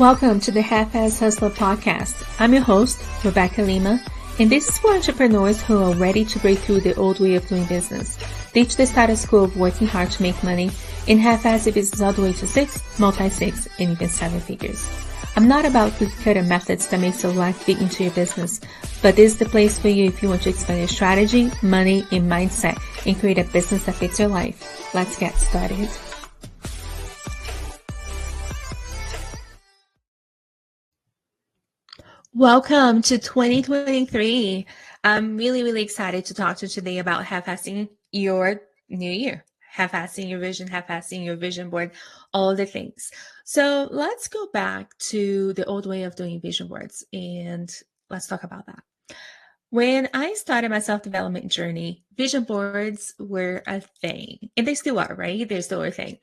Welcome to the Half-Ass Hustler podcast. I'm your host, Rebeca Lima, and this is for entrepreneurs who are ready to break through the old way of doing business, ditch the status quo of working hard to make money, and half-ass your business all the way to 6, multi-6, and even 7 figures. I'm not about cookie-cutter methods that makes your life fit into your business, but this is the place for you if you want to expand your strategy, money, and mindset and create a business that fits your life. Let's get started. Welcome to 2023. I'm really excited to talk to you today about half-assing your new year, half-assing your vision, half-assing your vision board, all the things. So let's go back to the old way of doing vision boards and let's talk about that. When I started my self-development journey, vision boards were a thing, and they still are, right? They're still a thing.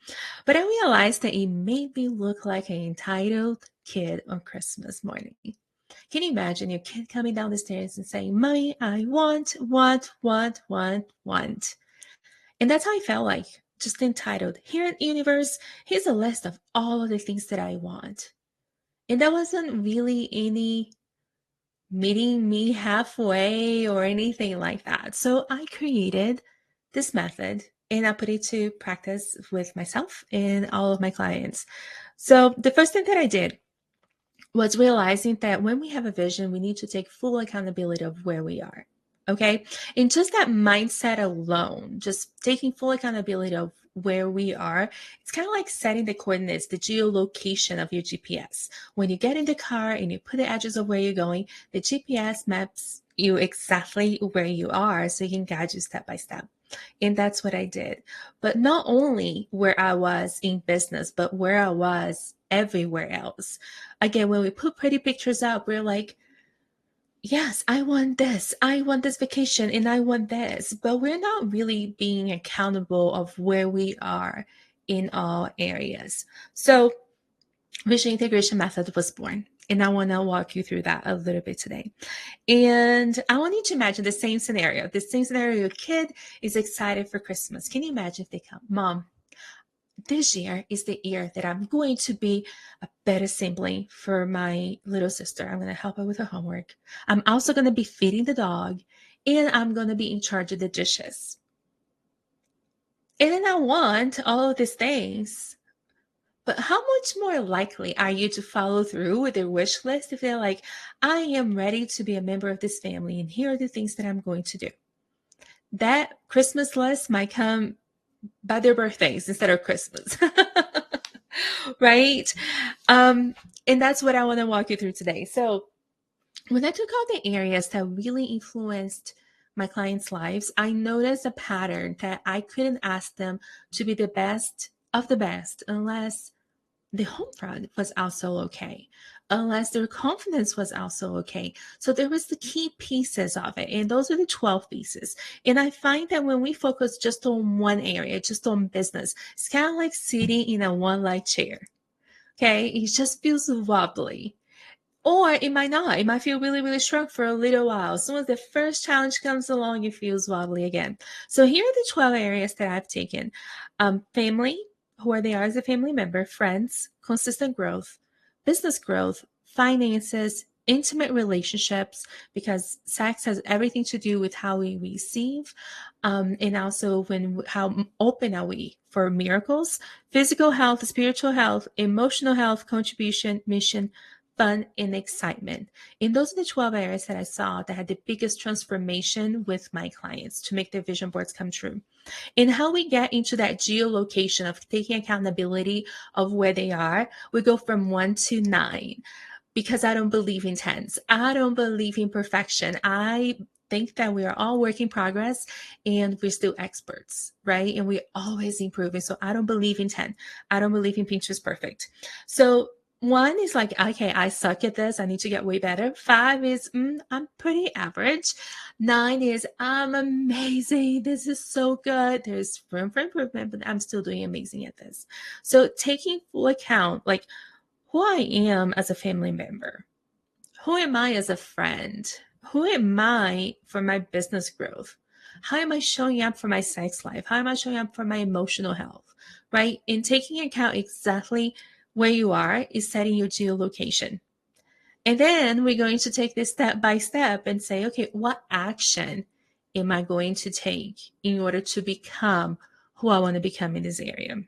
But I realized that it made me look like an entitled kid on Christmas morning. Can you imagine your kid coming down the stairs and saying, "Mommy, I want. And that's how I felt like, just entitled. Here in the universe, here's a list of all of the things that I want. And that wasn't really any meeting me halfway or anything like that. So I created this method and I put it to practice with myself and all of my clients. So the first thing that I did was realizing that when we have a vision, we need to take full accountability of where we are. Okay. And just that mindset alone, just taking full accountability of where we are, it's kind of like setting the coordinates, the geolocation of your GPS. When you get in the car and you put the address of where you're going, the GPS maps you exactly where you are so you can guide you step by step. And that's what I did. But not only where I was in business, but where I was everywhere else. Again, when we put pretty pictures up, we're like, yes, I want this vacation, and I want this. But we're not really being accountable of where we are in all areas. So vision integration method was born. And I want to walk you through that a little bit today. And I want you to imagine the same scenario. The same scenario, your kid is excited for Christmas. Can you imagine if they come, "Mom, this year is the year that I'm going to be a better sibling for my little sister. I'm going to help her with her homework. I'm also going to be feeding the dog, and I'm going to be in charge of the dishes. And then I want all of these things." But how much more likely are you to follow through with their wish list if they're like, "I am ready to be a member of this family, and here are the things that I'm going to do"? That Christmas list might come by their birthdays instead of Christmas. Right? And that's what I want to walk you through today. So when I took all the areas that really influenced my clients' lives, I noticed a pattern that I couldn't ask them to be the best of the best unless the home front was also okay, unless their confidence was also okay. So there was the key pieces of it, and those are the 12 pieces. And I find that when we focus just on one area, just on business, it's kind of like sitting in a one-leg chair. Okay, it just feels wobbly. Or it might not. It might feel really strong for a little while. As soon as the first challenge comes along, it feels wobbly again. So here are the 12 areas that I've taken. Family, who they are as a family member, friends, consistent growth, business growth, finances, intimate relationships, because sex has everything to do with how we receive, and also how open are we for miracles, physical health, spiritual health, emotional health, contribution, mission, fun, and excitement. And those are the 12 areas that I saw that had the biggest transformation with my clients to make their vision boards come true. And how we get into that geolocation of taking accountability of where they are, we go from 1 to 9, because I don't believe in 10s. I don't believe in perfection. I think that we are all work in progress and we're still experts, right? And we're always improving. So I don't believe in 10. I don't believe in Pinterest perfect. So 1 is like, okay, I suck at this. I need to get way better. 5 is, I'm pretty average. 9 is, I'm amazing. This is so good. There's room for improvement, but I'm still doing amazing at this. So taking full account, like who I am as a family member, who am I as a friend, who am I for my business growth? How am I showing up for my sex life? How am I showing up for my emotional health, right? And taking account exactly where you are is setting your geolocation. And then we're going to take this step by step and say, okay, what action am I going to take in order to become who I want to become in this area?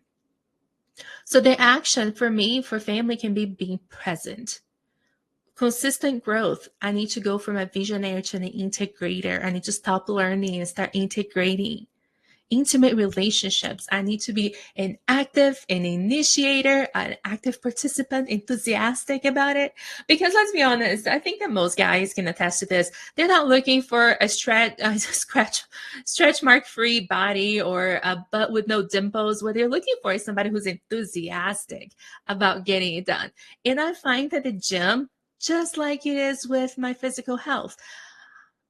So the action for me, for family, can be being present. Consistent growth. I need to go from a visionary to an integrator. I need to stop learning and start integrating. Intimate relationships. I need to be an initiator, an active participant, enthusiastic about it. Because let's be honest, I think that most guys can attest to this. They're not looking for a stretch mark free body or a butt with no dimples. What they're looking for is somebody who's enthusiastic about getting it done. And I find that the gym, just like it is with my physical health,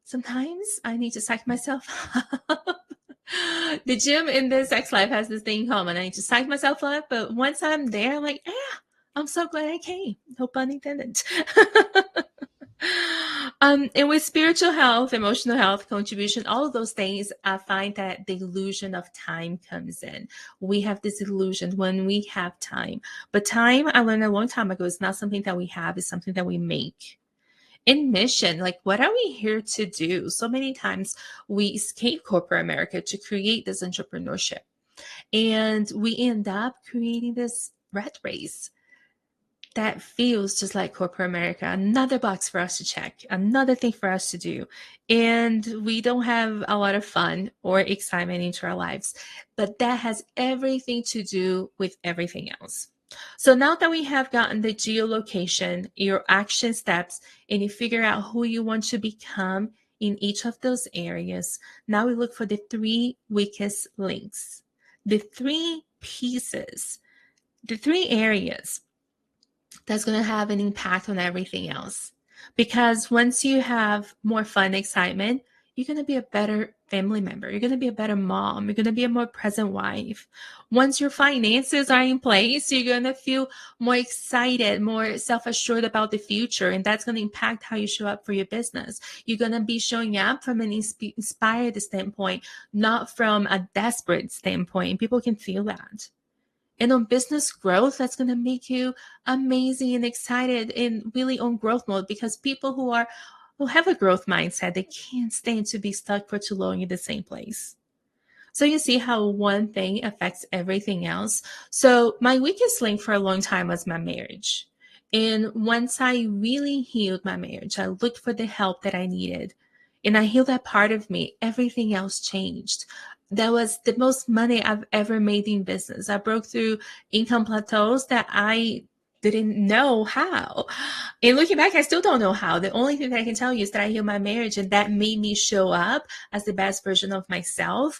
sometimes I need to psych myself up. The gym in the sex life has this thing in common. I need to psych myself up, but once I'm there, I'm like, yeah, I'm so glad I came. No pun intended. And with spiritual health, emotional health, contribution, all of those things, I find that the illusion of time comes in. We have this illusion when we have time. But time, I learned a long time ago, is not something that we have, it's something that we make. In mission, like, what are we here to do? So many times we escape corporate America to create this entrepreneurship, and we end up creating this rat race that feels just like corporate America. Another box for us to check, another thing for us to do. And we don't have a lot of fun or excitement into our lives. But that has everything to do with everything else. So now that we have gotten the geolocation, your action steps, and you figure out who you want to become in each of those areas, now we look for the 3 weakest links, the 3 pieces, the 3 areas that's going to have an impact on everything else. Because once you have more fun, excitement, you're going to be a better family member. You're going to be a better mom. You're going to be a more present wife. Once your finances are in place, you're going to feel more excited, more self-assured about the future. And that's going to impact how you show up for your business. You're going to be showing up from an inspired standpoint, not from a desperate standpoint. People can feel that. And on business growth, that's going to make you amazing and excited and really on growth mode, because people who have a growth mindset, they can't stand to be stuck for too long in the same place. So you see how one thing affects everything else. So my weakest link for a long time was my marriage. And once I really healed my marriage, I looked for the help that I needed. And I healed that part of me. Everything else changed. That was the most money I've ever made in business. I broke through income plateaus that I didn't know how. And looking back, I still don't know how. The only thing that I can tell you is that I healed my marriage, and that made me show up as the best version of myself,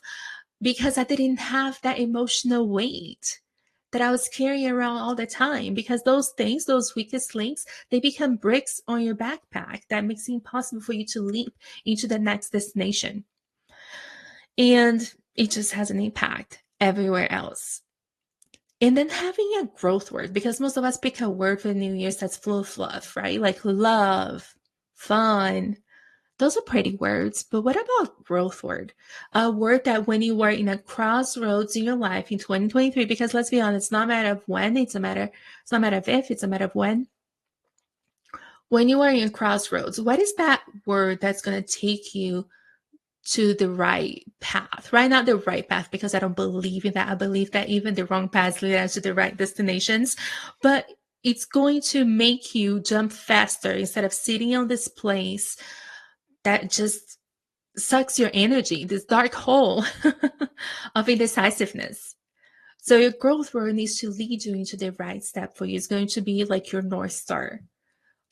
because I didn't have that emotional weight that I was carrying around all the time. Because those things, those weakest links, they become bricks on your backpack that makes it impossible for you to leap into the next destination. And it just has an impact everywhere else. And then having a growth word, because most of us pick a word for New Year's that's full of fluff, right? Like love, fun. Those are pretty words, but what about growth word? A word that when you were in a crossroads in your life in 2023, because let's be honest, it's not a matter of when, it's not a matter of if, it's a matter of when. When you are in a crossroads, what is that word that's going to take you to the right path, right? Not the right path, because I don't believe in that. I believe that even the wrong paths lead us to the right destinations, but it's going to make you jump faster instead of sitting on this place that just sucks your energy, this dark hole of indecisiveness. So your growth word needs to lead you into the right step for you. It's going to be like your North Star.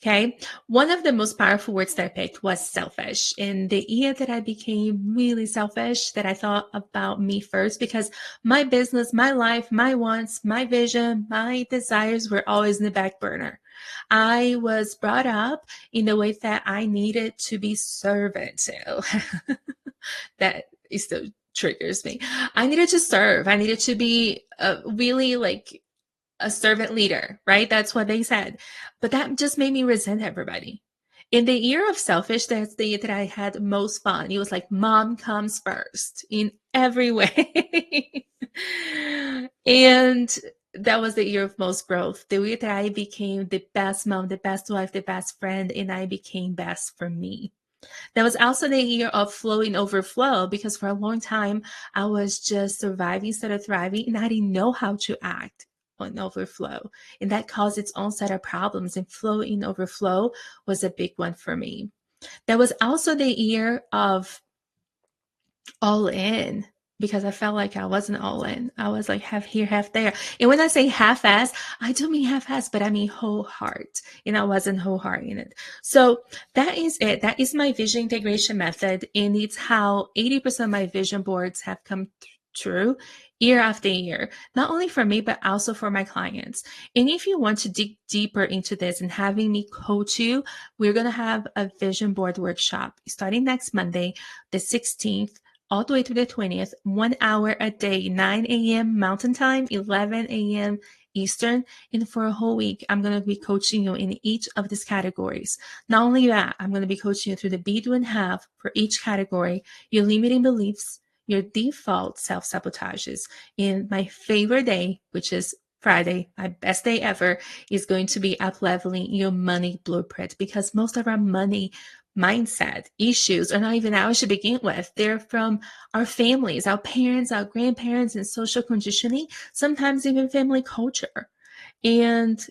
Okay. One of the most powerful words that I picked was selfish. In the year that I became really selfish, that I thought about me first, because my business, my life, my wants, my vision, my desires were always in the back burner. I was brought up in the way that I needed to be servant. So that still triggers me. I needed to serve. I needed to be really like a servant leader, right? That's what they said. But that just made me resent everybody. In the year of selfish, that's the year that I had most fun. It was like mom comes first in every way. And that was the year of most growth. The year that I became the best mom, the best wife, the best friend, and I became best for me. That was also the year of flowing overflow, because for a long time I was just surviving instead of thriving, and I didn't know how to act on overflow. And that caused its own set of problems. And flowing overflow was a big one for me. That was also the year of all in, because I felt like I wasn't all in. I was like half here, half there. And when I say half ass, I do mean half ass, but I mean whole heart. And I wasn't whole heart in it. So that is it. That is my vision integration method. And it's how 80% of my vision boards have come true year after year, not only for me, but also for my clients. And if you want to dig deeper into this and having me coach you, we're going to have a vision board workshop starting next Monday, the 16th, all the way to the 20th, 1 hour a day, 9 a.m. Mountain Time, 11 a.m. Eastern. And for a whole week, I'm going to be coaching you in each of these categories. Not only that, I'm going to be coaching you through the be, do, and have for each category, your limiting beliefs, your default self-sabotages. And my favorite day, which is Friday, my best day ever, is going to be up-leveling your money blueprint, because most of our money mindset issues are not even ours to begin with. They're from our families, our parents, our grandparents, and social conditioning, sometimes even family culture. And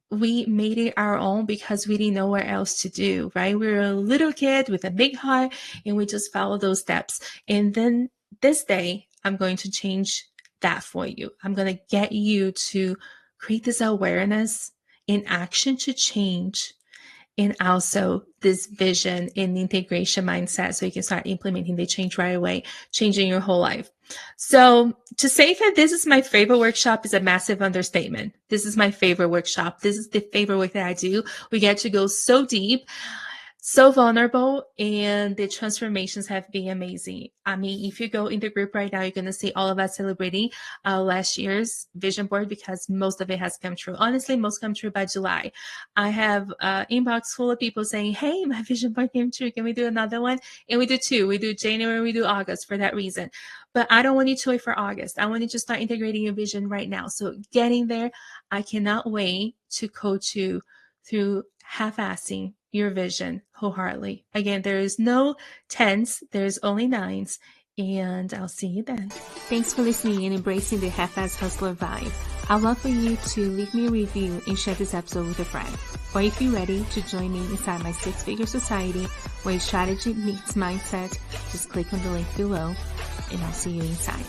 we made it our own because we didn't know what else to do, right? We were a little kid with a big heart, and we just followed those steps. And then this day, I'm going to change that for you. I'm going to get you to create this awareness in action to change, and also this vision and integration mindset, so you can start implementing the change right away, changing your whole life. So to say that this is my favorite workshop is a massive understatement. This is my favorite workshop. This is the favorite work that I do. We get to go so deep, so vulnerable, and the transformations have been amazing. I mean, if you go in the group right now, you're going to see all of us celebrating last year's vision board, because most of it has come true. Honestly, most come true by July. I have an inbox full of people saying, hey, my vision board came true. Can we do another one? And we do two. We do January, we do August for that reason. But I don't want you to wait for August. I want you to start integrating your vision right now. So getting there, I cannot wait to coach you through half-assing your vision wholeheartedly. Again, there is no 10s, there's only 9s, and I'll see you then. Thanks for listening and embracing the half-ass hustler vibe. I'd love for you to leave me a review and share this episode with a friend. Or if you're ready to join me inside my 6-figure society where strategy meets mindset, just click on the link below and I'll see you inside.